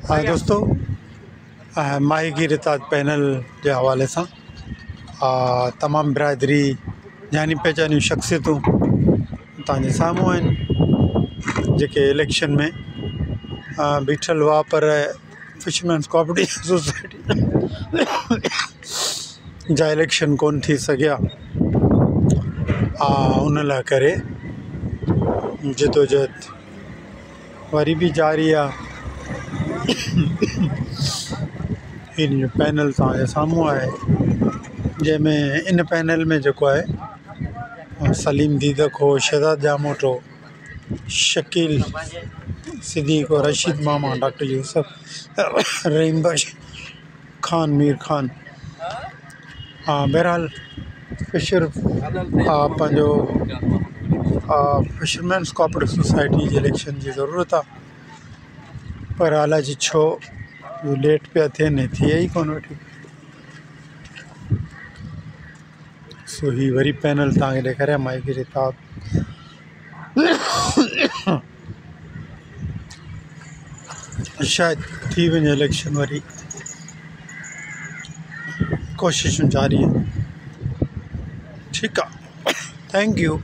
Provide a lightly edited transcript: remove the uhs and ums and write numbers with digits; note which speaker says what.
Speaker 1: हाँ दोस्तों, माहीगीर इताद पैनल के हवाले से तमाम बिरादरी जानी पहचानी शख्सियतूं तव्हांजे साम्हूं आहिनि जेके इलेक्शन में बीठल हुआ, पर फिशरमैन्स कोऑपरेटिव सोसाइटी जा इलेक्शन कोन थी सघिया। उन लाइ करे जिदोजहद वरी भी जारी आहे। इन जो पैनल तव्हांजे साम्हूं आहे, जंहिंमें इन पैनल में जेको आहे सलीम दीदक हो, शहजाद जामोट हो, शकील सिद्दीक हो, रशीद मामा, डॉक्टर यूसुफ, रहीम बख्श खान, मीर खान। बहरहाल पंहिंजो फिशरमैन्स कोऑपरेटिव सोसाइटी जी इलेक्शन जी ज़रूरत आहे, पर हालांकि छो लेट पिया थियनि, थिए ई कोन वेठी। सो ही वरी पैनल तव्हांखे ॾेखारिया माहीगीर इताद। शायद थी वञे इलेक्शन, वरी कोशिशूं जारी आहिनि। ठीकु आहे, थैंक यू।